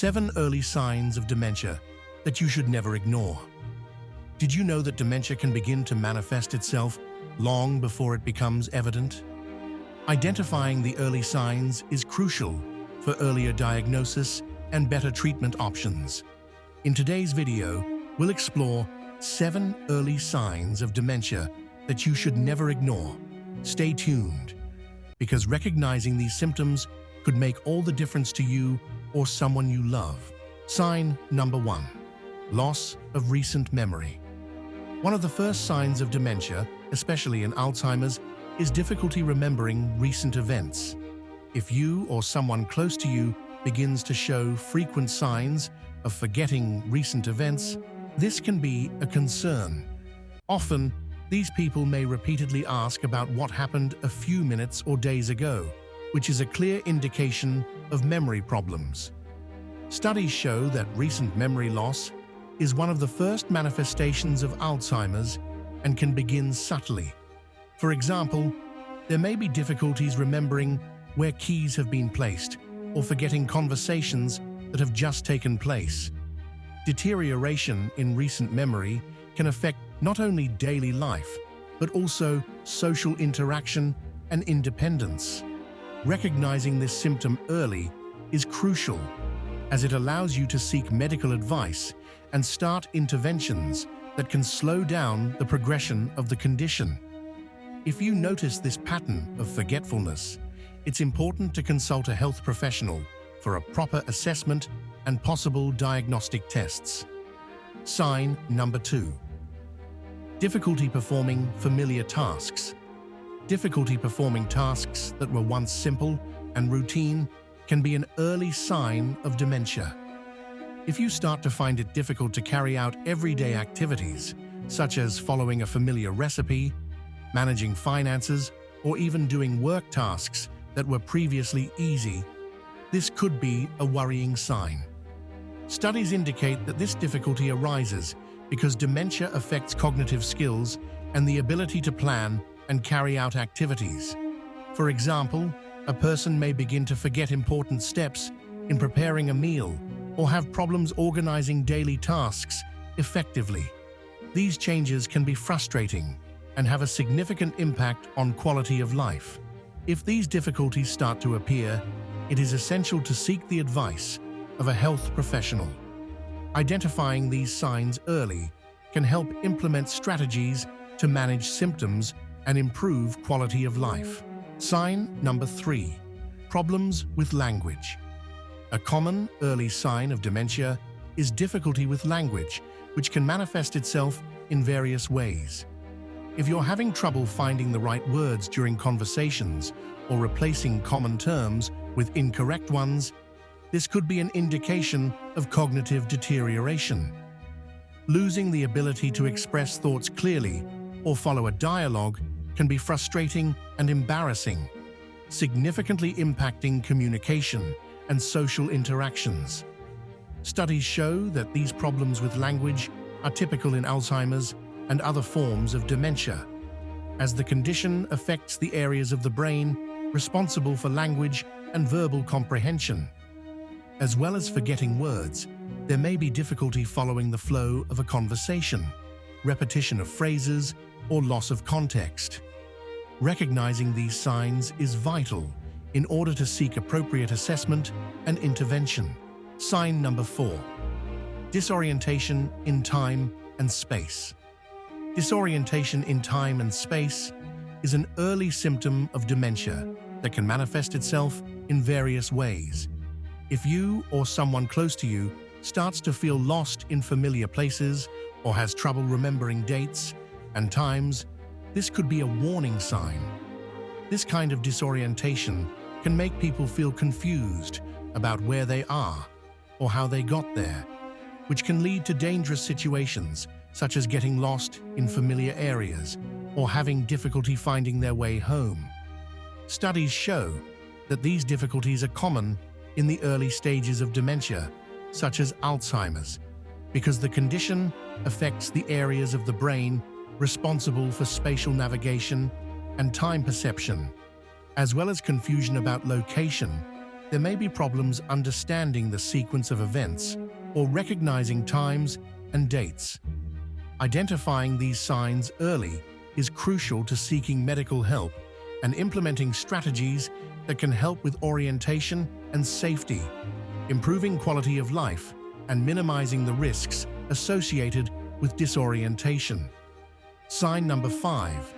7 early signs of dementia that you should never ignore. Did you know that dementia can begin to manifest itself long before it becomes evident? Identifying the early signs is crucial for earlier diagnosis and better treatment options. In today's video, we'll explore 7 early signs of dementia that you should never ignore. Stay tuned, because recognizing these symptoms could make all the difference to you or someone you love. Sign number 1. Loss of recent memory. One of the first signs of dementia, especially in Alzheimer's, is difficulty remembering recent events. If you or someone close to you begins to show frequent signs of forgetting recent events, this can be a concern. Often, these people may repeatedly ask about what happened a few minutes or days ago, which is a clear indication of memory problems. Studies show that recent memory loss is one of the first manifestations of Alzheimer's and can begin subtly. For example, there may be difficulties remembering where keys have been placed or forgetting conversations that have just taken place. Deterioration in recent memory can affect not only daily life, but also social interaction and independence. Recognizing this symptom early is crucial, as it allows you to seek medical advice and start interventions that can slow down the progression of the condition. If you notice this pattern of forgetfulness, it's important to consult a health professional for a proper assessment and possible diagnostic tests. Sign number 2. Difficulty performing familiar tasks. Difficulty performing tasks that were once simple and routine can be an early sign of dementia. If you start to find it difficult to carry out everyday activities, such as following a familiar recipe, managing finances, or even doing work tasks that were previously easy, this could be a worrying sign. Studies indicate that this difficulty arises because dementia affects cognitive skills and the ability to plan and carry out activities. For example, a person may begin to forget important steps in preparing a meal or have problems organizing daily tasks effectively. These changes can be frustrating and have a significant impact on quality of life. If these difficulties start to appear, it is essential to seek the advice of a health professional. Identifying these signs early can help implement strategies to manage symptoms and improve quality of life. Sign number 3. Problems with language. A common early sign of dementia is difficulty with language, which can manifest itself in various ways. If you're having trouble finding the right words during conversations or replacing common terms with incorrect ones, this could be an indication of cognitive deterioration. Losing the ability to express thoughts clearly or follow a dialogue can be frustrating and embarrassing, significantly impacting communication and social interactions. Studies show that these problems with language are typical in Alzheimer's and other forms of dementia, as the condition affects the areas of the brain responsible for language and verbal comprehension. As well as forgetting words, there may be difficulty following the flow of a conversation, repetition of phrases, or loss of context. Recognizing these signs is vital in order to seek appropriate assessment and intervention. Sign number 4. Disorientation in time and space. Disorientation in time and space is an early symptom of dementia that can manifest itself in various ways. If you or someone close to you starts to feel lost in familiar places or has trouble remembering dates and times, this could be a warning sign. This kind of disorientation can make people feel confused about where they are or how they got there, which can lead to dangerous situations such as getting lost in familiar areas or having difficulty finding their way home. Studies show that these difficulties are common in the early stages of dementia, such as Alzheimer's, because the condition affects the areas of the brain responsible for spatial navigation and time perception. As well as confusion about location, there may be problems understanding the sequence of events or recognizing times and dates. Identifying these signs early is crucial to seeking medical help and implementing strategies that can help with orientation and safety, improving quality of life and minimizing the risks associated with disorientation. Sign number 5.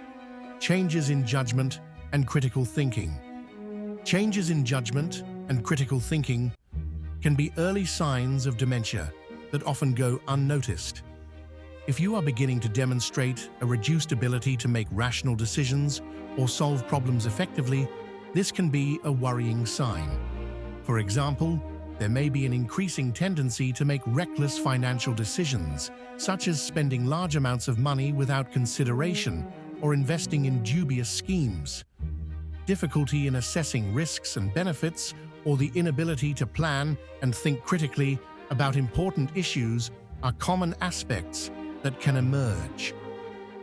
Changes in judgment and critical thinking. Changes in judgment and critical thinking can be early signs of dementia that often go unnoticed. If you are beginning to demonstrate a reduced ability to make rational decisions or solve problems effectively, this can be a worrying sign. For example, there may be an increasing tendency to make reckless financial decisions, such as spending large amounts of money without consideration or investing in dubious schemes. Difficulty in assessing risks and benefits, or the inability to plan and think critically about important issues are common aspects that can emerge.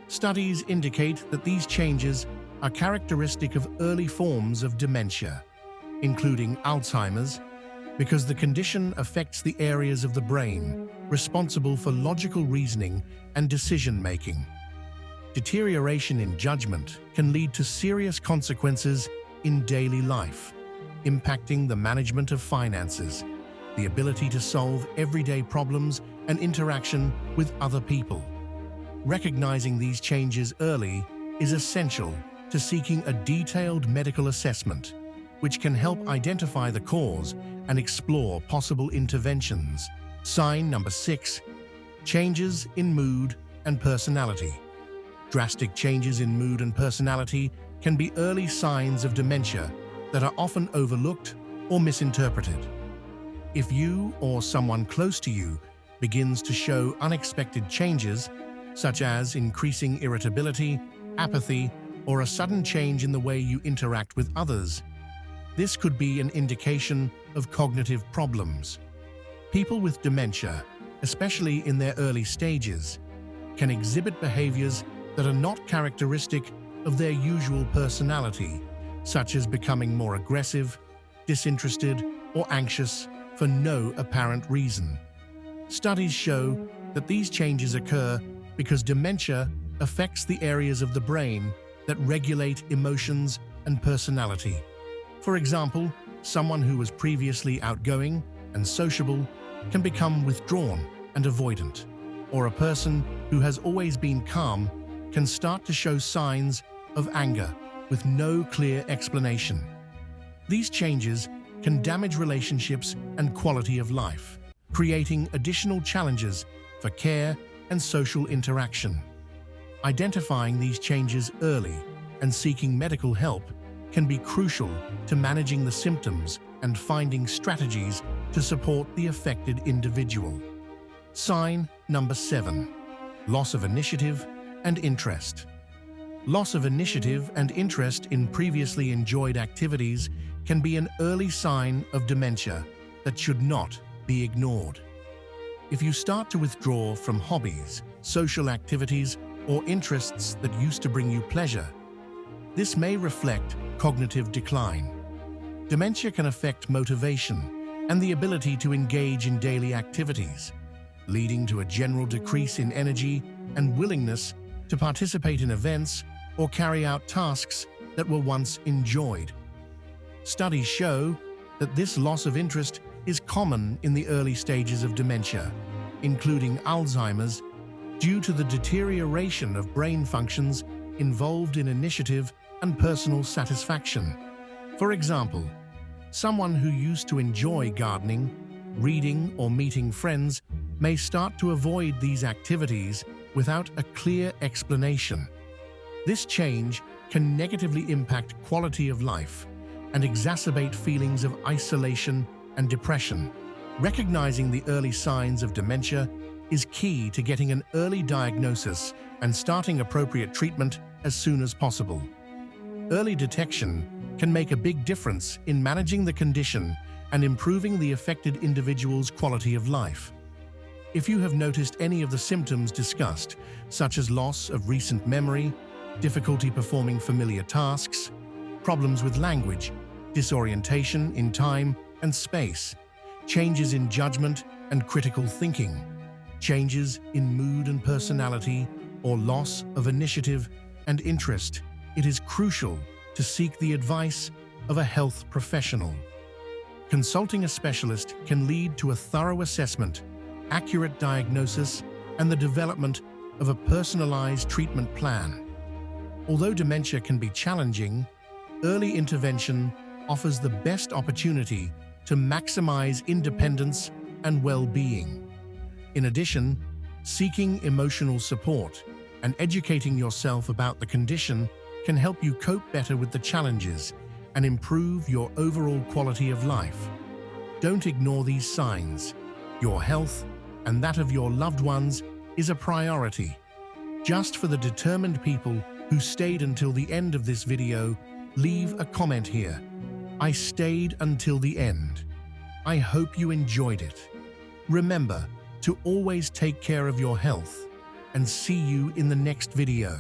Studies indicate that these changes are characteristic of early forms of dementia, including Alzheimer's, because the condition affects the areas of the brain responsible for logical reasoning and decision-making. Deterioration in judgment can lead to serious consequences in daily life, impacting the management of finances, the ability to solve everyday problems, and interaction with other people. Recognizing these changes early is essential to seeking a detailed medical assessment, which can help identify the cause and explore possible interventions. Sign number 6. Changes in mood and personality. Drastic changes in mood and personality can be early signs of dementia that are often overlooked or misinterpreted. If you or someone close to you begins to show unexpected changes, such as increasing irritability, apathy, or a sudden change in the way you interact with others, this could be an indication of cognitive problems. People with dementia, especially in their early stages, can exhibit behaviors that are not characteristic of their usual personality, such as becoming more aggressive, disinterested, or anxious for no apparent reason. Studies show that these changes occur because dementia affects the areas of the brain that regulate emotions and personality. For example, someone who was previously outgoing and sociable can become withdrawn and avoidant, or a person who has always been calm can start to show signs of anger with no clear explanation. These changes can damage relationships and quality of life, creating additional challenges for care and social interaction. Identifying these changes early and seeking medical help can be crucial to managing the symptoms and finding strategies to support the affected individual. Sign number 7. Loss of initiative and interest. Loss of initiative and interest in previously enjoyed activities can be an early sign of dementia that should not be ignored. If you start to withdraw from hobbies, social activities, or interests that used to bring you pleasure, this may reflect cognitive decline. Dementia can affect motivation and the ability to engage in daily activities, leading to a general decrease in energy and willingness to participate in events or carry out tasks that were once enjoyed. Studies show that this loss of interest is common in the early stages of dementia, including Alzheimer's, due to the deterioration of brain functions involved in initiative and personal satisfaction. For example, someone who used to enjoy gardening, reading, or meeting friends may start to avoid these activities without a clear explanation. This change can negatively impact quality of life and exacerbate feelings of isolation and depression. Recognizing the early signs of dementia is key to getting an early diagnosis and starting appropriate treatment as soon as possible. Early detection can make a big difference in managing the condition and improving the affected individual's quality of life. If you have noticed any of the symptoms discussed, such as loss of recent memory, difficulty performing familiar tasks, problems with language, disorientation in time and space, changes in judgment and critical thinking, changes in mood and personality, or loss of initiative and interest, it is crucial to seek the advice of a health professional. Consulting a specialist can lead to a thorough assessment, accurate diagnosis, and the development of a personalized treatment plan. Although dementia can be challenging, early intervention offers the best opportunity to maximize independence and well-being. In addition, seeking emotional support and educating yourself about the condition can help you cope better with the challenges and improve your overall quality of life. Don't ignore these signs. Your health and that of your loved ones is a priority. Just for the determined people who stayed until the end of this video, leave a comment here. I stayed until the end. I hope you enjoyed it. Remember to always take care of your health, and see you in the next video.